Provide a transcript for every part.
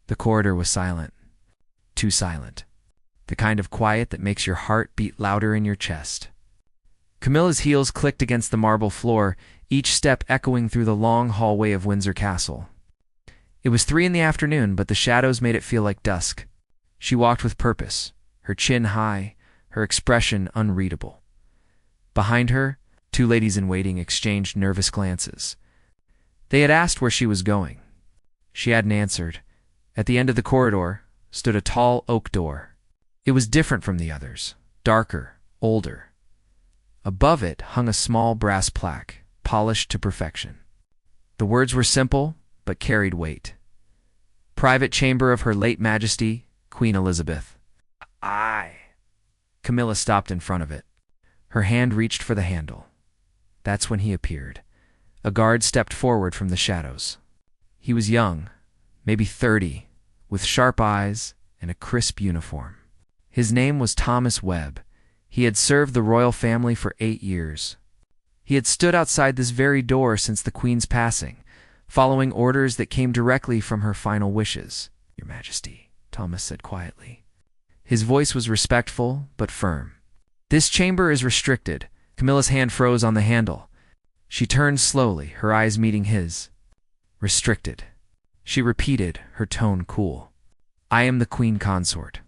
The corridor was silent. Too silent. The kind of quiet that makes your heart beat louder in your chest. Camilla's heels clicked against the marble floor, each step echoing through the long hallway of Windsor Castle. It was 3 in the afternoon, but the shadows made it feel like dusk. She walked with purpose, her chin high, her expression unreadable. Behind her, 2 ladies-in-waiting exchanged nervous glances. They had asked where she was going. She hadn't answered. At the end of the corridor stood a tall oak door. It was different from the others, darker, older. Above it hung a small brass plaque, polished to perfection. The words were simple, but carried weight. Private chamber of Her Late Majesty, Queen Elizabeth. Camilla stopped in front of it. Her hand reached for the handle. That's when he appeared. A guard stepped forward from the shadows. He was young, maybe 30, with sharp eyes and a crisp uniform. His name was Thomas Webb. He had served the royal family for 8 years. He had stood outside this very door since the Queen's passing, following orders that came directly from her final wishes. "Your Majesty," Thomas said quietly. His voice was respectful, but firm. "This chamber is restricted." Camilla's hand froze on the handle. She turned slowly, her eyes meeting his. "Restricted," she repeated, her tone cool. "I am the Queen Consort.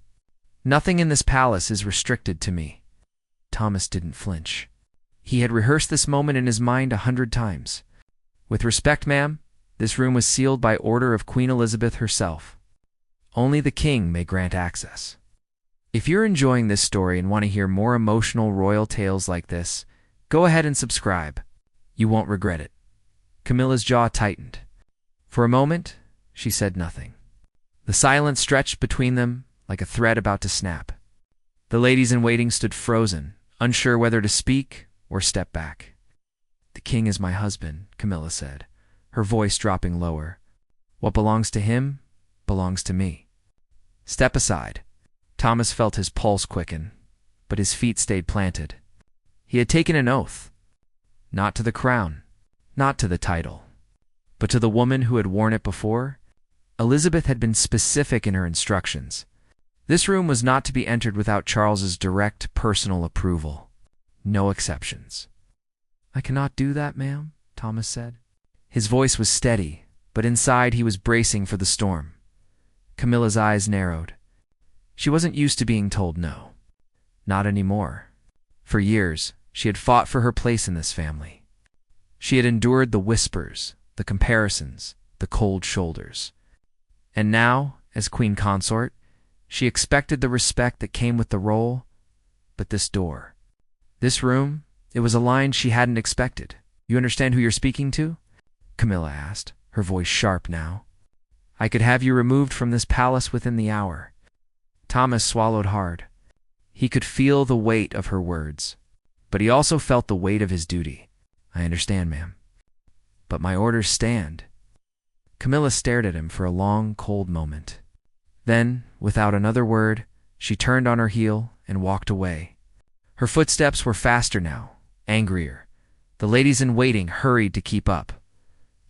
Nothing in this palace is restricted to me." Thomas didn't flinch. He had rehearsed this moment in his mind 100 times. "With respect, ma'am, this room was sealed by order of Queen Elizabeth herself. Only the king may grant access." If you're enjoying this story and want to hear more emotional royal tales like this, go ahead and subscribe. You won't regret it. Camilla's jaw tightened. For a moment, she said nothing. The silence stretched between them like a thread about to snap. The ladies-in-waiting stood frozen, unsure whether to speak or step back. "The king is my husband," Camilla said, her voice dropping lower. "What belongs to him belongs to me." "Step aside." Thomas felt his pulse quicken, but his feet stayed planted. He had taken an oath. Not to the crown, not to the title, but to the woman who had worn it before. Elizabeth had been specific in her instructions. This room was not to be entered without Charles's direct personal approval. No exceptions. "I cannot do that, ma'am," Thomas said. His voice was steady, but inside he was bracing for the storm. Camilla's eyes narrowed. She wasn't used to being told no. Not anymore. For years, she had fought for her place in this family. She had endured the whispers, the comparisons, the cold shoulders. And now, as Queen Consort, she expected the respect that came with the role, but this door, this room, it was a line she hadn't expected. "You understand who you're speaking to?" Camilla asked, her voice sharp now. "I could have you removed from this palace within the hour." Thomas swallowed hard. He could feel the weight of her words, but he also felt the weight of his duty. "I understand, ma'am. But my orders stand." Camilla stared at him for a long, cold moment. Then, without another word, she turned on her heel and walked away. Her footsteps were faster now, angrier. The ladies-in-waiting hurried to keep up.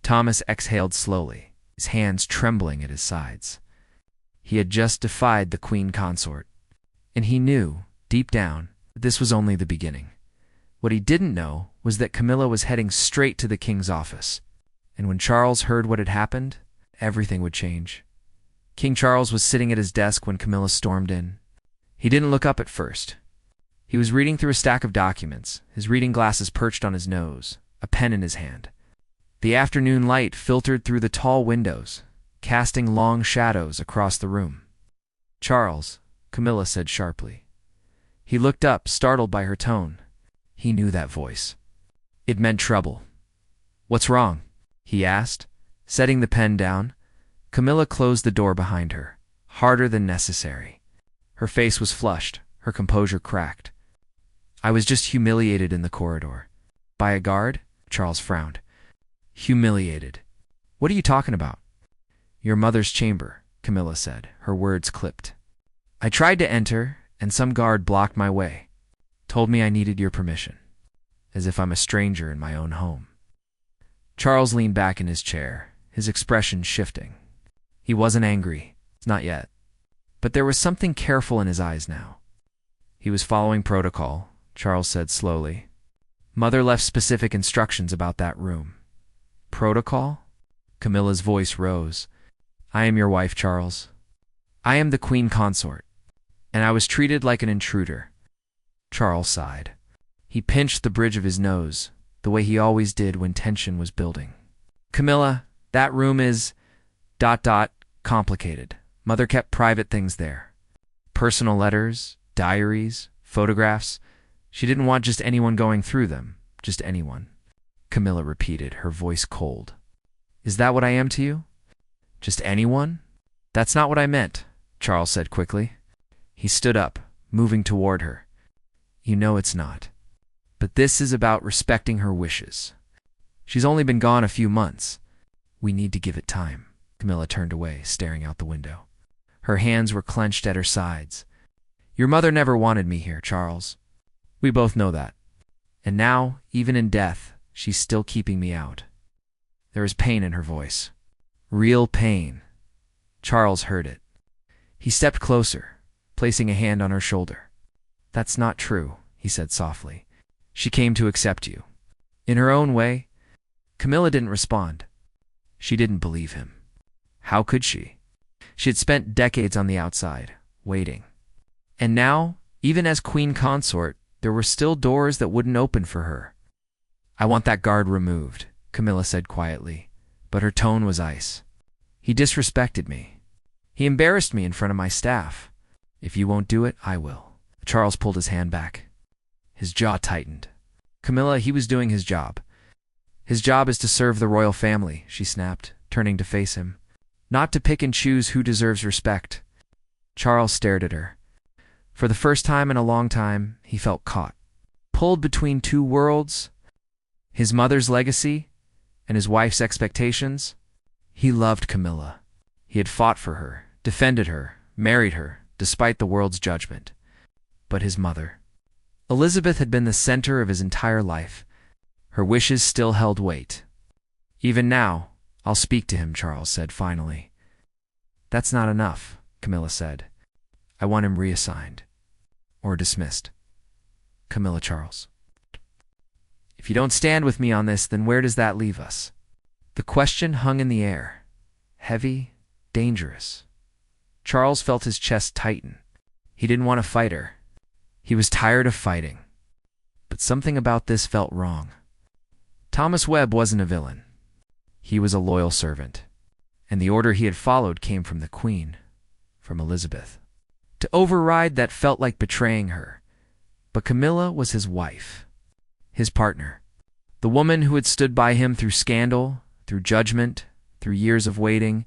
Thomas exhaled slowly, his hands trembling at his sides. He had just defied the Queen Consort, and he knew, deep down, that this was only the beginning. What he didn't know was that Camilla was heading straight to the king's office, and when Charles heard what had happened, everything would change. King Charles was sitting at his desk when Camilla stormed in. He didn't look up at first. He was reading through a stack of documents, his reading glasses perched on his nose, a pen in his hand. The afternoon light filtered through the tall windows, casting long shadows across the room. "Charles," Camilla said sharply. He looked up, startled by her tone. He knew that voice. It meant trouble. "What's wrong?" he asked, setting the pen down. Camilla closed the door behind her, harder than necessary. Her face was flushed, her composure cracked. "I was just humiliated in the corridor." "By a guard?" Charles frowned. "Humiliated. What are you talking about?" "Your mother's chamber," Camilla said, her words clipped. "I tried to enter, and some guard blocked my way. Told me I needed your permission. As if I'm a stranger in my own home." Charles leaned back in his chair, his expression shifting. He wasn't angry. Not yet. But there was something careful in his eyes now. He was following protocol, Charles said slowly. Mother left specific instructions about that room. Protocol? Camilla's voice rose. I am your wife, Charles. I am the queen consort, and I was treated like an intruder. Charles sighed. He pinched the bridge of his nose, the way he always did when tension was building. Camilla, that room is... complicated. Mother kept private things there. Personal letters, diaries, photographs. She didn't want just anyone going through them, just anyone. Camilla repeated, her voice cold. Is that what I am to you? Just anyone? That's not what I meant, Charles said quickly. He stood up, moving toward her. You know it's not. But this is about respecting her wishes. She's only been gone a few months. We need to give it time. Camilla turned away, staring out the window. Her hands were clenched at her sides. Your mother never wanted me here, Charles. We both know that. And now, even in death, she's still keeping me out. There is pain in her voice. Real pain. Charles heard it. He stepped closer, placing a hand on her shoulder. That's not true, he said softly. She came to accept you. In her own way. Camilla didn't respond. She didn't believe him. How could she? She had spent decades on the outside, waiting. And now, even as queen consort, there were still doors that wouldn't open for her. I want that guard removed, Camilla said quietly, but her tone was ice. He disrespected me. He embarrassed me in front of my staff. If you won't do it, I will. Charles pulled his hand back. His jaw tightened. Camilla, he was doing his job. His job is to serve the royal family, she snapped, turning to face him. Not to pick and choose who deserves respect. Charles stared at her. For the first time in a long time, he felt caught. Pulled between two worlds. His mother's legacy and his wife's expectations. He loved Camilla. He had fought for her, defended her, married her, despite the world's judgment. But his mother. Elizabeth had been the center of his entire life. Her wishes still held weight. Even now, I'll speak to him, Charles said finally. That's not enough, Camilla said. I want him reassigned. Or dismissed. Camilla, Charles. If you don't stand with me on this, then where does that leave us? The question hung in the air. Heavy, dangerous. Charles felt his chest tighten. He didn't want to fight her. He was tired of fighting. But something about this felt wrong. Thomas Webb wasn't a villain. He was a loyal servant. And the order he had followed came from the Queen, from Elizabeth. To override that felt like betraying her. But Camilla was his wife. His partner. The woman who had stood by him through scandal, through judgment, through years of waiting.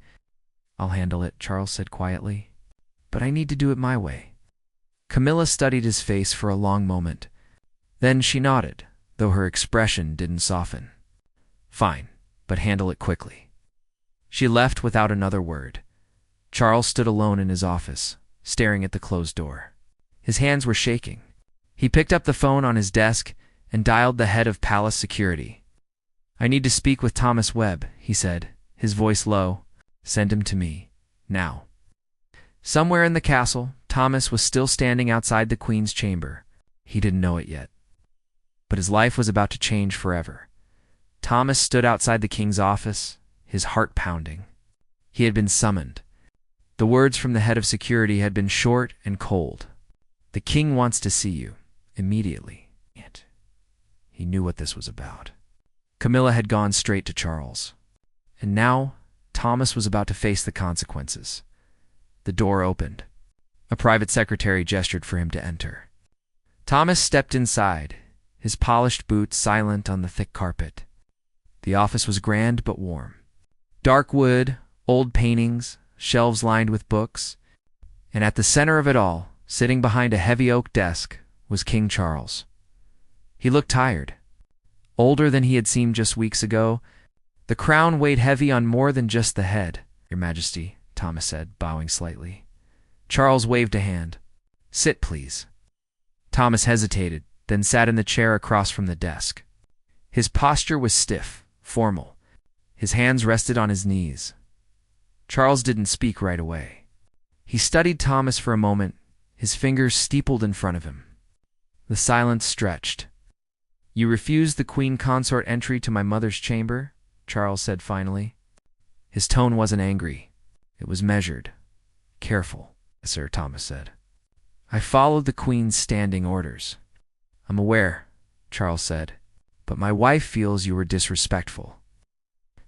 I'll handle it, Charles said quietly. But I need to do it my way. Camilla studied his face for a long moment. Then she nodded, though her expression didn't soften. Fine, but handle it quickly. She left without another word. Charles stood alone in his office, staring at the closed door. His hands were shaking. He picked up the phone on his desk and dialed the head of palace security. I need to speak with Thomas Webb, he said, his voice low. Send him to me, now. Somewhere in the castle, Thomas was still standing outside the Queen's chamber. He didn't know it yet. But his life was about to change forever. Thomas stood outside the king's office, his heart pounding. He had been summoned. The words from the head of security had been short and cold. The king wants to see you, immediately. He knew what this was about. Camilla had gone straight to Charles. And now, Thomas was about to face the consequences. The door opened. A private secretary gestured for him to enter. Thomas stepped inside, his polished boots silent on the thick carpet. The office was grand but warm. Dark wood, old paintings, shelves lined with books. And at the center of it all, sitting behind a heavy oak desk, was King Charles. He looked tired. Older than he had seemed just weeks ago. The crown weighed heavy on more than just the head. Your Majesty, Thomas said, bowing slightly. Charles waved a hand. Sit, please. Thomas hesitated, then sat in the chair across from the desk. His posture was stiff, formal. His hands rested on his knees. Charles didn't speak right away. He studied Thomas for a moment, his fingers steepled in front of him. The silence stretched. "You refused the queen consort entry to my mother's chamber?" Charles said finally. His tone wasn't angry. It was measured, careful. "Sir," Thomas said. "I followed the queen's standing orders." "I'm aware," Charles said, "but my wife feels you were disrespectful."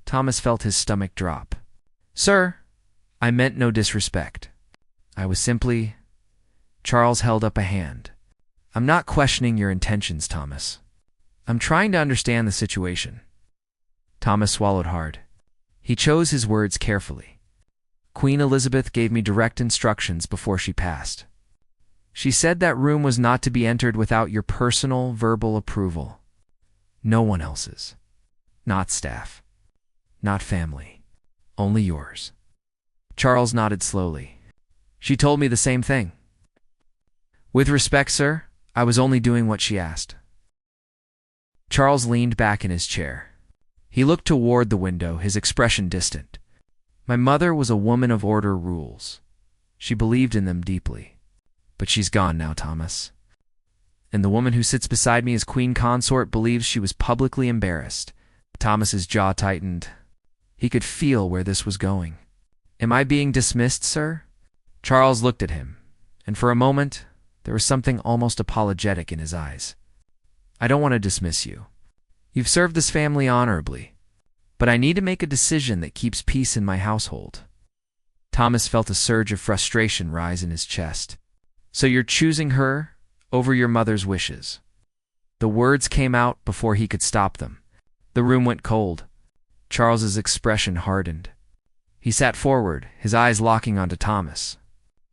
Thomas felt his stomach drop. "Sir, I meant no disrespect. I was simply—" Charles held up a hand. "I'm not questioning your intentions, Thomas. I'm trying to understand the situation." Thomas swallowed hard. He chose his words carefully. "Queen Elizabeth gave me direct instructions before she passed. She said that room was not to be entered without your personal, verbal approval. No one else's. Not staff. Not family. Only yours." Charles nodded slowly. "She told me the same thing." "With respect, sir, I was only doing what she asked." Charles leaned back in his chair. He looked toward the window, his expression distant. "My mother was a woman of order rules. She believed in them deeply. But she's gone now, Thomas. And the woman who sits beside me as queen consort believes she was publicly embarrassed." Thomas's jaw tightened. He could feel where this was going. "Am I being dismissed, sir?" Charles looked at him, and for a moment there was something almost apologetic in his eyes. "I don't want to dismiss you. You've served this family honorably, but I need to make a decision that keeps peace in my household." Thomas felt a surge of frustration rise in his chest. "So you're choosing her over your mother's wishes?" The words came out before he could stop them. The room went cold. Charles's expression hardened. He sat forward, his eyes locking onto Thomas.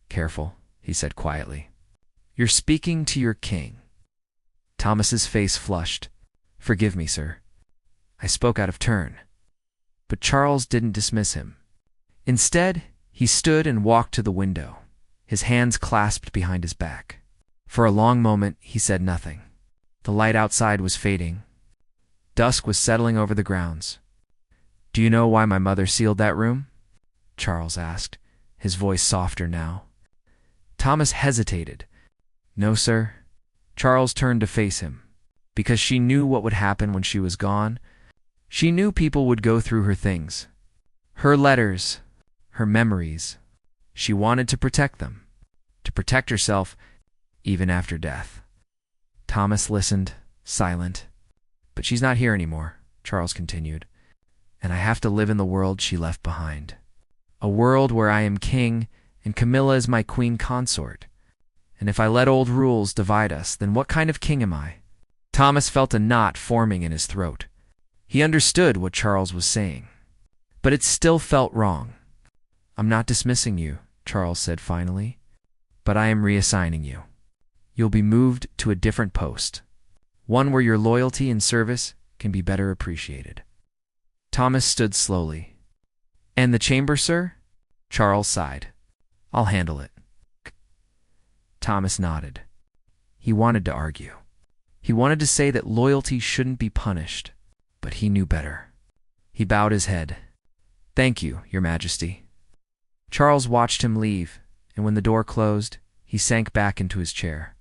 "Careful," he said quietly. "You're speaking to your king." Thomas's face flushed. "Forgive me, sir. I spoke out of turn." But Charles didn't dismiss him. Instead, he stood and walked to the window, his hands clasped behind his back. For a long moment, he said nothing. The light outside was fading. Dusk was settling over the grounds. "Do you know why my mother sealed that room?" Charles asked, his voice softer now. Thomas hesitated. "No, sir." Charles turned to face him. "Because she knew what would happen when she was gone. She knew people would go through her things. Her letters, her memories. She wanted to protect them. To protect herself, even after death." Thomas listened, silent. "But she's not here anymore," Charles continued. "And I have to live in the world she left behind. A world where I am king and Camilla is my queen consort. And if I let old rules divide us, then what kind of king am I?" Thomas felt a knot forming in his throat. He understood what Charles was saying, but it still felt wrong. "I'm not dismissing you," Charles said finally, "but I am reassigning you. You'll be moved to a different post, one where your loyalty and service can be better appreciated." Thomas stood slowly. "And the chamber, sir?" Charles sighed. "I'll handle it." Thomas nodded. He wanted to argue. He wanted to say that loyalty shouldn't be punished, but he knew better. He bowed his head. "Thank you, Your Majesty." Charles watched him leave, and when the door closed, he sank back into his chair.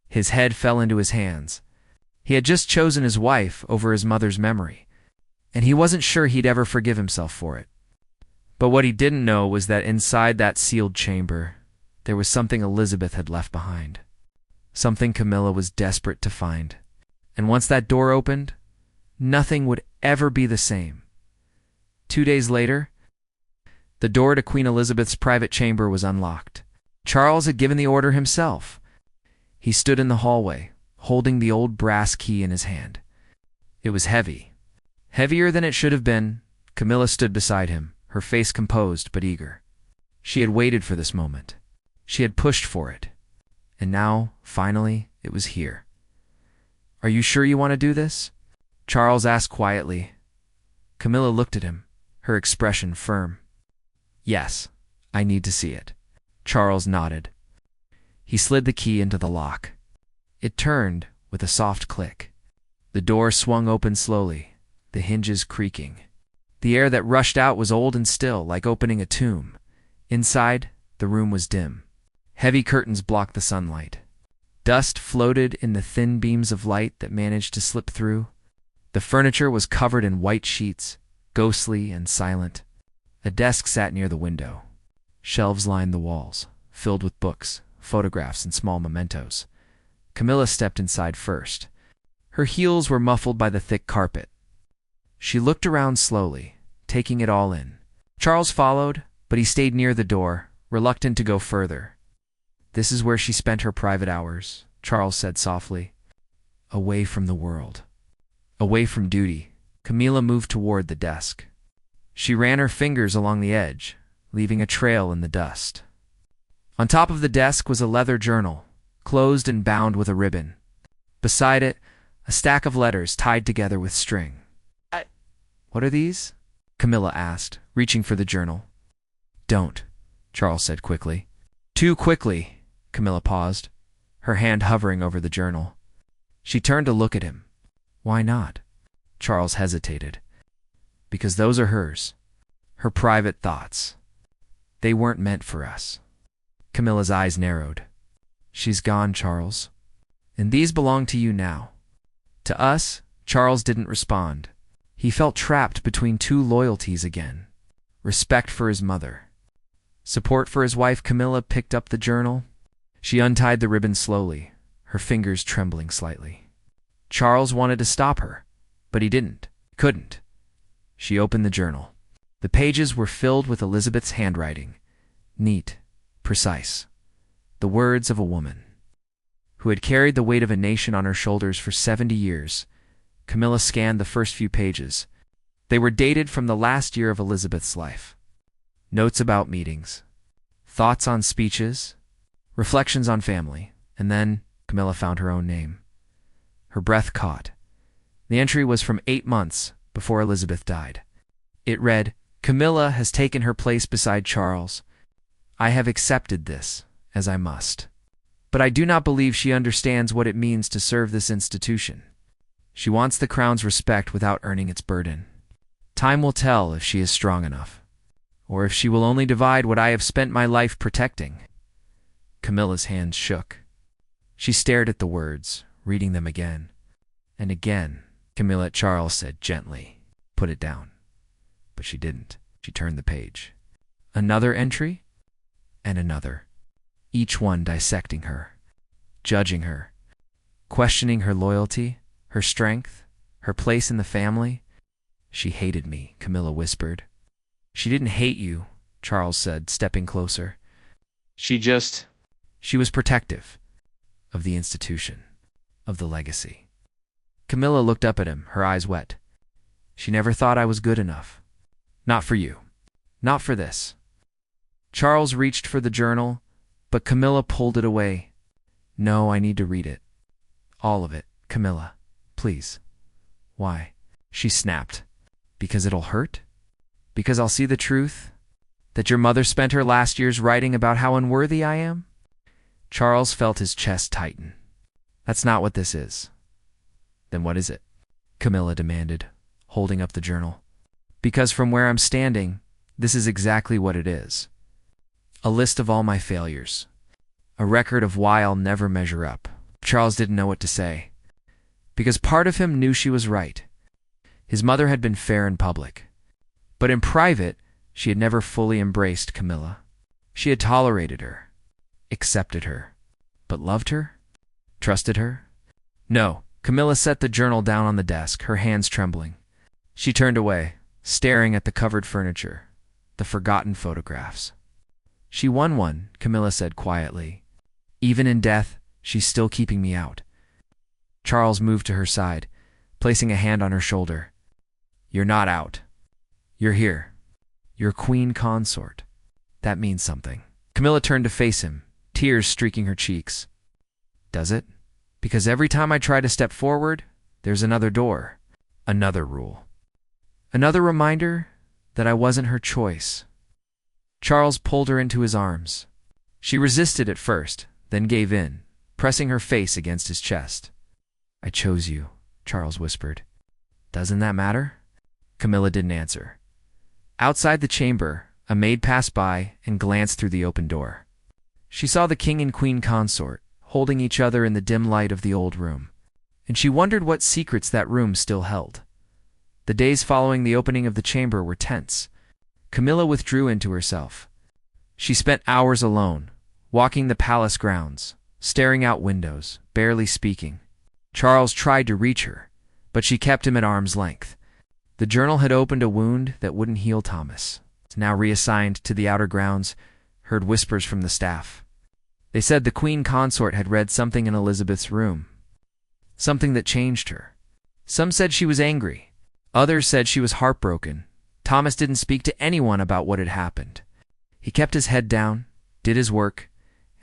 His head fell into his hands. He had just chosen his wife over his mother's memory, and he wasn't sure he'd ever forgive himself for it. But what he didn't know was that inside that sealed chamber, there was something Elizabeth had left behind. Something Camilla was desperate to find. And once that door opened, nothing would ever be the same. 2 days later, the door to Queen Elizabeth's private chamber was unlocked. Charles had given the order himself. He stood in the hallway, holding the old brass key in his hand. It was heavy. Heavier than it should have been. Camilla stood beside him, her face composed but eager. She had waited for this moment. She had pushed for it. And now, finally, it was here. "Are you sure you want to do this?" Charles asked quietly. Camilla looked at him, her expression firm. "Yes, I need to see it." Charles nodded. He slid the key into the lock. It turned with a soft click. The door swung open slowly, the hinges creaking. The air that rushed out was old and still, like opening a tomb. Inside, The room was dim. Heavy curtains blocked the sunlight. Dust floated in the thin beams of light that managed to slip through. The furniture was covered in white sheets, ghostly and silent. A desk sat near the window. Shelves lined the walls, filled with books, photographs, and small mementos. Camilla stepped inside first. Her heels were muffled by the thick carpet. She looked around slowly, taking it all in. Charles followed, but he stayed near the door, reluctant to go further. "This is where she spent her private hours," Charles said softly. "Away from the world. Away from duty." Camilla moved toward the desk. She ran her fingers along the edge, leaving a trail in the dust. On top of the desk was a leather journal, closed and bound with a ribbon. Beside it, a stack of letters tied together with string. "What are these?" Camilla asked, reaching for the journal. "Don't," Charles said quickly. "Too quickly." Camilla paused, her hand hovering over the journal. She turned to look at him. "Why not?" Charles hesitated. "Because those are hers. Her private thoughts. They weren't meant for us." Camilla's eyes narrowed. "She's gone, Charles. And these belong to you now." To us, Charles didn't respond. He felt trapped between two loyalties again. Respect for his mother. Support for his wife. Camilla picked up the journal. She untied the ribbon slowly, her fingers trembling slightly. Charles wanted to stop her, but he didn't. Couldn't. She opened the journal. The pages were filled with Elizabeth's handwriting. Neat, precise. The words of a woman who had carried the weight of a nation on her shoulders for 70 years. Camilla scanned the first few pages. They were dated from the last year of Elizabeth's life. Notes about meetings, thoughts on speeches, reflections on family, and then Camilla found her own name. Her breath caught. The entry was from 8 months before Elizabeth died. It read, "Camilla has taken her place beside Charles. I have accepted this, as I must. But I do not believe she understands what it means to serve this institution. She wants the crown's respect without earning its burden. Time will tell if she is strong enough, or if she will only divide what I have spent my life protecting." Camilla's hands shook. She stared at the words, reading them again. And again, Camilla. Charles said gently, "Put it down." But she didn't. She turned the page. Another entry, and another. Each one dissecting her, judging her, questioning her loyalty, her strength, her place in the family. "She hated me," Camilla whispered. "She didn't hate you," Charles said, stepping closer. She was protective of the institution, of the legacy." Camilla looked up at him, her eyes wet. "She never thought I was good enough. Not for you. Not for this." Charles reached for the journal, but Camilla pulled it away. "No, I need to read it. All of it, Camilla. Please." "Why?" she snapped. "Because it'll hurt? Because I'll see the truth? That your mother spent her last years writing about how unworthy I am?" Charles felt his chest tighten. "That's not what this is." "Then what is it?" Camilla demanded, holding up the journal. "Because from where I'm standing, this is exactly what it is. A list of all my failures. A record of why I'll never measure up." Charles didn't know what to say, because part of him knew she was right. His mother had been fair in public, but in private, she had never fully embraced Camilla. She had tolerated her, accepted her, but loved her? Trusted her? No. Camilla set the journal down on the desk, her hands trembling. She turned away, staring at the covered furniture, the forgotten photographs. "She won one," Camilla said quietly. "Even in death, she's still keeping me out." Charles moved to her side, placing a hand on her shoulder. "You're not out. You're here. You're queen consort. That means something." Camilla turned to face him, tears streaking her cheeks. "Does it? Because every time I try to step forward, there's another door, another rule. Another reminder that I wasn't her choice." Charles pulled her into his arms. She resisted at first, then gave in, pressing her face against his chest. "I chose you," Charles whispered. "Doesn't that matter?" Camilla didn't answer. Outside the chamber, A maid passed by and glanced through the open door. She saw the king and queen consort, holding each other in the dim light of the old room, and she wondered what secrets that room still held. The days following the opening of the chamber were tense. Camilla withdrew into herself. She spent hours alone, walking the palace grounds, staring out windows, barely speaking. Charles tried to reach her, but she kept him at arm's length. The journal had opened a wound that wouldn't heal Thomas. Now reassigned to the outer grounds, heard whispers from the staff. They said the queen consort had read something in Elizabeth's room, something that changed her. Some said she was angry. Others said she was heartbroken. Thomas didn't speak to anyone about what had happened. He kept his head down, did his work,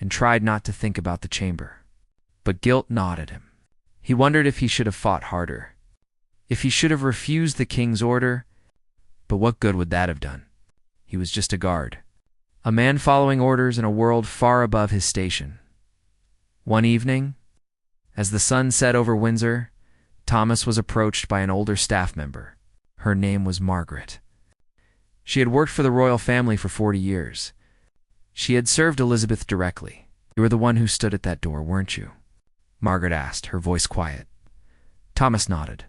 and tried not to think about the chamber. But guilt gnawed at him. He wondered if he should have fought harder, if he should have refused the king's order. But what good would that have done? He was just a guard, a man following orders in a world far above his station. One evening, as the sun set over Windsor, Thomas was approached by an older staff member. Her name was Margaret. She had worked for the royal family for 40 years. She had served Elizabeth directly. "You were the one who stood at that door, weren't you?" Margaret asked, her voice quiet. Thomas nodded.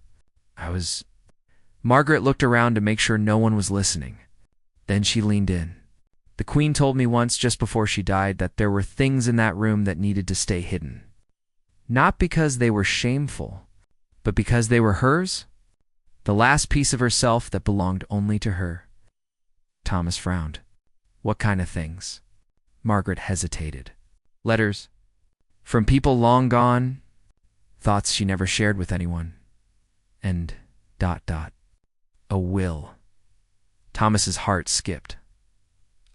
"I was—" Margaret looked around to make sure no one was listening. Then she leaned in. "The Queen told me once, just before she died, that there were things in that room that needed to stay hidden. Not because they were shameful, but because they were hers, the last piece of herself that belonged only to her." Thomas frowned. "What kind of things?" Margaret hesitated. "Letters. From people long gone, thoughts she never shared with anyone, and ... a will." Thomas's heart skipped.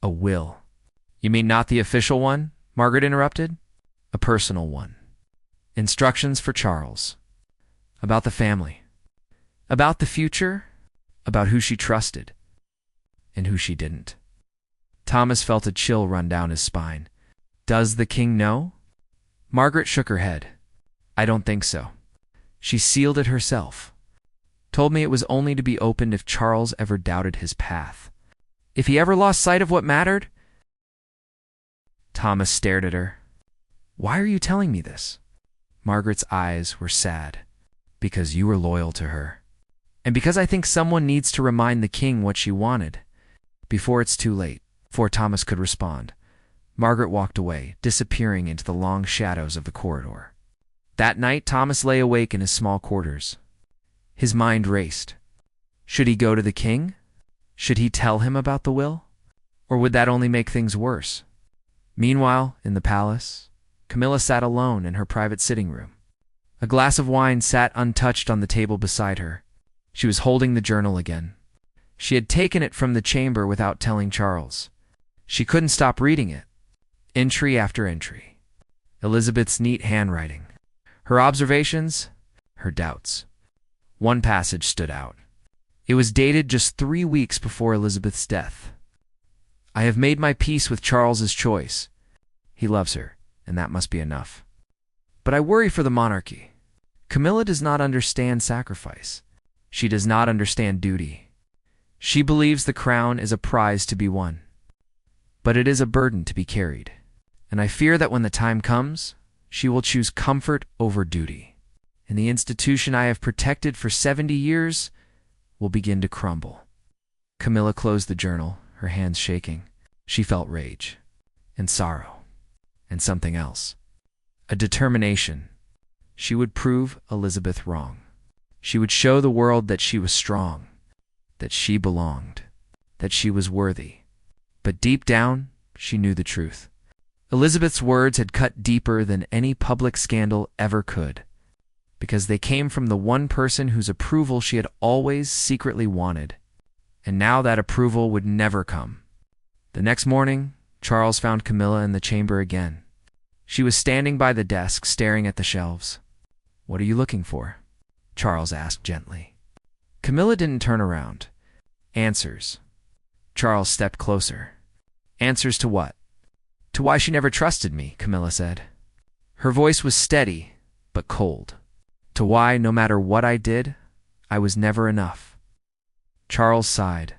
"A will? You mean not the official one?" Margaret interrupted. "A personal one. Instructions for Charles. About the family. About the future. About who she trusted. And who she didn't." Thomas felt a chill run down his spine. "Does the king know?" Margaret shook her head. "I don't think so. She sealed it herself. Told me it was only to be opened if Charles ever doubted his path. If he ever lost sight of what mattered." Thomas stared at her. "Why are you telling me this?" Margaret's eyes were sad. "Because you were loyal to her. And because I think someone needs to remind the king what she wanted, before it's too late." Before Thomas could respond, Margaret walked away, disappearing into the long shadows of the corridor. That night, Thomas lay awake in his small quarters. His mind raced. Should he go to the king? Should he tell him about the will? Or would that only make things worse? Meanwhile, in the palace, Camilla sat alone in her private sitting room. A glass of wine sat untouched on the table beside her. She was holding the journal again. She had taken it from the chamber without telling Charles. She couldn't stop reading it. Entry after entry. Elizabeth's neat handwriting. Her observations, her doubts. One passage stood out. It was dated just 3 weeks before Elizabeth's death. "I have made my peace with Charles's choice. He loves her, and that must be enough. But I worry for the monarchy. Camilla does not understand sacrifice. She does not understand duty. She believes the crown is a prize to be won. But it is a burden to be carried. And I fear that when the time comes, she will choose comfort over duty. And the institution I have protected for 70 years will begin to crumble." Camilla closed the journal, her hands shaking. She felt rage, and sorrow, and something else. A determination. She would prove Elizabeth wrong. She would show the world that she was strong, that she belonged, that she was worthy. But deep down, she knew the truth. Elizabeth's words had cut deeper than any public scandal ever could, because they came from the one person whose approval she had always secretly wanted. And now that approval would never come. The next morning, Charles found Camilla in the chamber again. She was standing by the desk, staring at the shelves. "What are you looking for?" Charles asked gently. Camilla didn't turn around. "Answers." Charles stepped closer. "Answers to what?" "To why she never trusted me," Camilla said. Her voice was steady, but cold. "To why, no matter what I did, I was never enough." Charles sighed.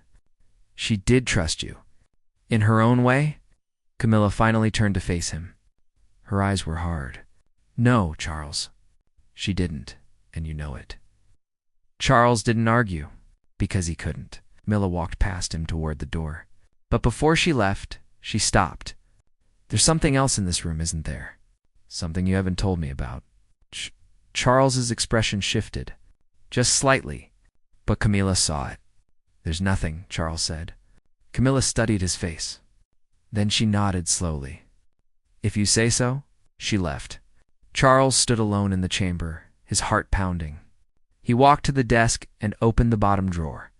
"She did trust you. In her own way, Camilla finally turned to face him. Her eyes were hard. No, Charles. She didn't, and you know it. Charles didn't argue, because he couldn't. Camilla walked past him toward the door. But before she left, she stopped. There's something else in this room, isn't there? Something you haven't told me about. Charles's expression shifted, just slightly, but Camilla saw it. There's nothing, Charles said. Camilla studied his face. Then she nodded slowly. If you say so. She left. Charles stood alone in the chamber, his heart pounding. He walked to the desk and opened the bottom drawer.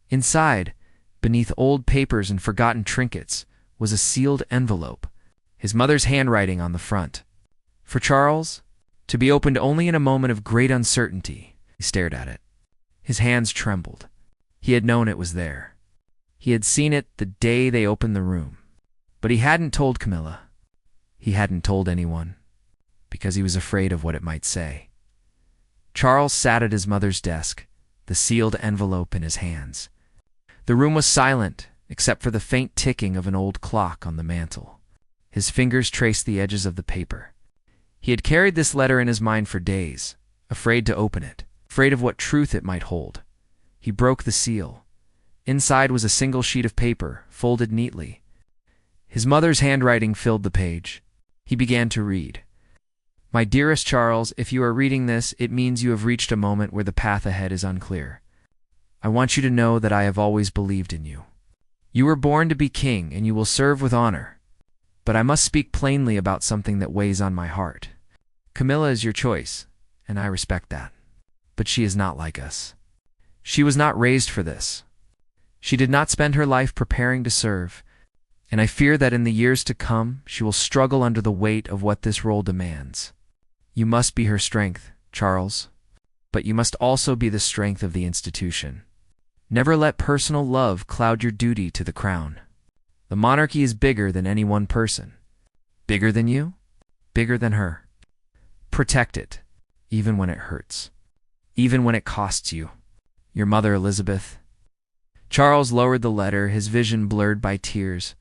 Inside, beneath old papers and forgotten trinkets, was a sealed envelope, his mother's handwriting on the front. For Charles, to be opened only in a moment of great uncertainty. He stared at it. His hands trembled. He had known it was there. He had seen it the day they opened the room. But he hadn't told Camilla. He hadn't told anyone, because he was afraid of what it might say. Charles sat at his mother's desk, the sealed envelope in his hands. The room was silent, except for the faint ticking of an old clock on the mantel. His fingers traced the edges of the paper. He had carried this letter in his mind for days, afraid to open it, afraid of what truth it might hold. He broke the seal. Inside was a single sheet of paper, folded neatly. His mother's handwriting filled the page. He began to read. My dearest Charles, if you are reading this, it means you have reached a moment where the path ahead is unclear. I want you to know that I have always believed in you. You were born to be king, and you will serve with honor. But I must speak plainly about something that weighs on my heart. Camilla is your choice, and I respect that. But she is not like us. She was not raised for this. She did not spend her life preparing to serve, and I fear that in the years to come, she will struggle under the weight of what this role demands. You must be her strength, Charles, but you must also be the strength of the institution. Never let personal love cloud your duty to the crown. The monarchy is bigger than any one person. Bigger than you, bigger than her. Protect it, even when it hurts, even when it costs you. Your mother, Elizabeth. Charles lowered the letter, his vision blurred by tears.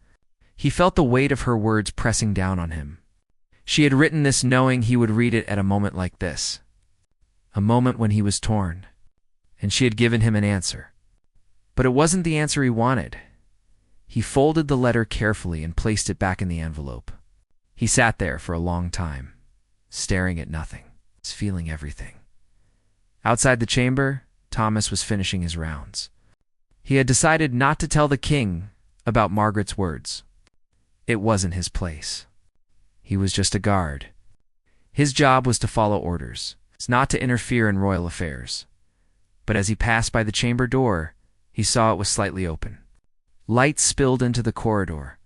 He felt the weight of her words pressing down on him. She had written this knowing he would read it at a moment like this, a moment when he was torn, and she had given him an answer. But it wasn't the answer he wanted. He folded the letter carefully and placed it back in the envelope. He sat there for a long time, staring at nothing, feeling everything. Outside the chamber, Thomas was finishing his rounds. He had decided not to tell the king about Margaret's words. It wasn't his place. He was just a guard. His job was to follow orders, not to interfere in royal affairs. But as he passed by the chamber door, he saw it was slightly open. Light spilled into the corridor.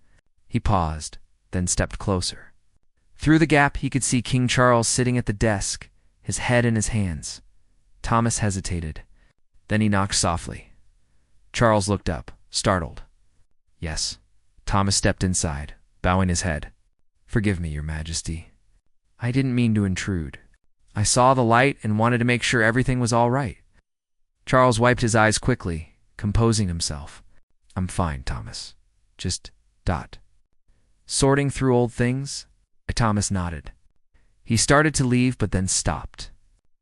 He paused, then stepped closer. Through the gap, he could see King Charles sitting at the desk, his head in his hands. Thomas hesitated. Then he knocked softly. Charles looked up, startled. Yes. Thomas stepped inside, bowing his head. Forgive me, Your Majesty. I didn't mean to intrude. I saw the light and wanted to make sure everything was all right. Charles wiped his eyes quickly, composing himself. I'm fine, Thomas. Just ... Sorting through old things? Thomas nodded. He started to leave, but then stopped.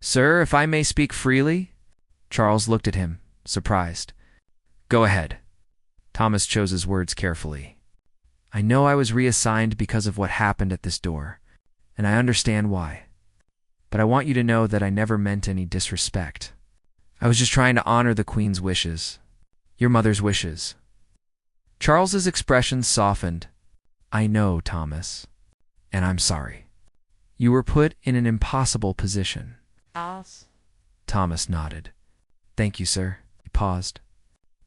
Sir, if I may speak freely? Charles looked at him, surprised. Go ahead. Thomas chose his words carefully. I know I was reassigned because of what happened at this door, and I understand why. But I want you to know that I never meant any disrespect. I was just trying to honor the Queen's wishes. Your mother's wishes. Charles's expression softened. I know, Thomas, and I'm sorry. You were put in an impossible position. Thomas nodded. Thank you, sir. He paused.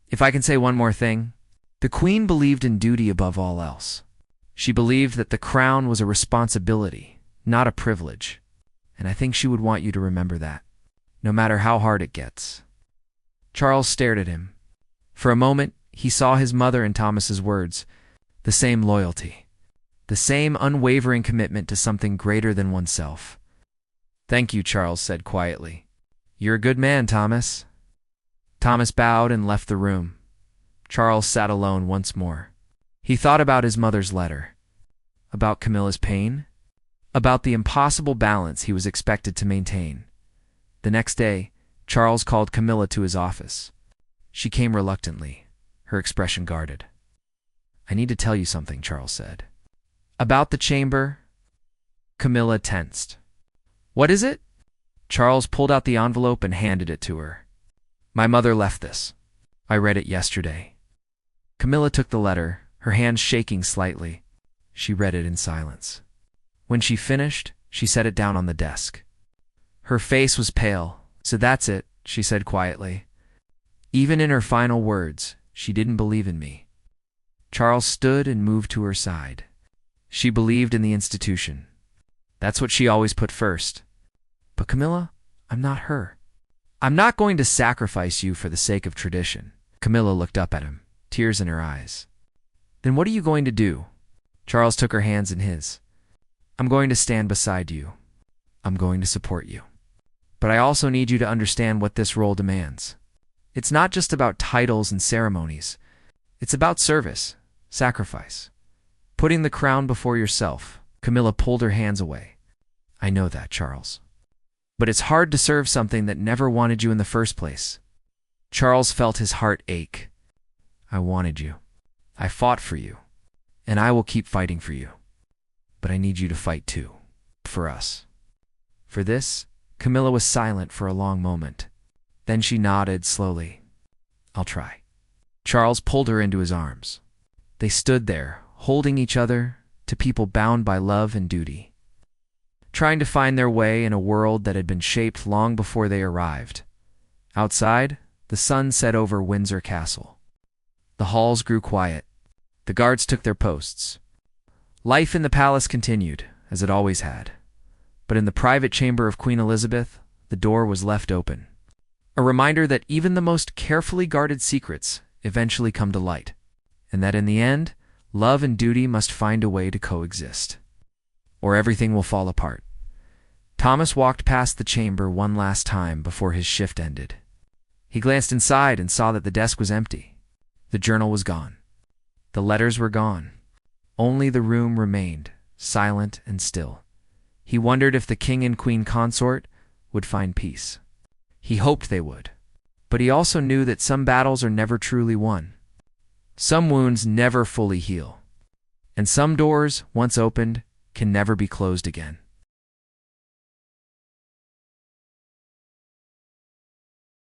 If I can say one more thing, the Queen believed in duty above all else. She believed that the crown was a responsibility, not a privilege, and I think she would want you to remember that, no matter how hard it gets. Charles stared at him. For a moment, he saw his mother in Thomas's words, the same loyalty, the same unwavering commitment to something greater than oneself. Thank you, Charles said quietly. You're a good man, Thomas. Thomas bowed and left the room. Charles sat alone once more. He He thought about his mother's letter, about Camilla's pain, about the impossible balance he was expected to maintain. The next day, Charles called Camilla to his office. She came reluctantly, her expression guarded. "I need to tell you something," Charles said. "About the chamber?" Camilla tensed. "What is it?" Charles pulled out the envelope and handed it to her. "My mother left this. I read it yesterday." Camilla took the letter, her hands shaking slightly. She read it in silence. When she finished, she set it down on the desk. Her face was pale. "So that's it," she said quietly. Even in her final words, she didn't believe in me. Charles stood and moved to her side. She believed in the institution. That's what she always put first. "But Camilla, I'm not her. I'm not going to sacrifice you for the sake of tradition." Camilla looked up at him, tears in her eyes. "Then what are you going to do?" Charles took her hands in his. "I'm going to stand beside you. I'm going to support you. But I also need you to understand what this role demands. It's not just about titles and ceremonies. It's about service, sacrifice, putting the crown before yourself." Camilla pulled her hands away. "I know that, Charles. But it's hard to serve something that never wanted you in the first place." Charles felt his heart ache. "I wanted you. I fought for you. And I will keep fighting for you. But I need you to fight too. For us." For this, Camilla was silent for a long moment. Then she nodded slowly. "I'll try." Charles pulled her into his arms. They stood there, holding each other, to people bound by love and duty, trying to find their way in a world that had been shaped long before they arrived. Outside, the sun set over Windsor Castle. The halls grew quiet. The guards took their posts. Life in the palace continued, as it always had. But in the private chamber of Queen Elizabeth, the door was left open. A reminder that even the most carefully guarded secrets eventually come to light, and that in the end, love and duty must find a way to coexist, or everything will fall apart. Thomas walked past the chamber one last time before his shift ended. He glanced inside and saw that the desk was empty. The journal was gone. The letters were gone. Only the room remained, silent and still. He wondered if the king and queen consort would find peace. He hoped they would. But he also knew that some battles are never truly won. Some wounds never fully heal. And some doors, once opened, can never be closed again.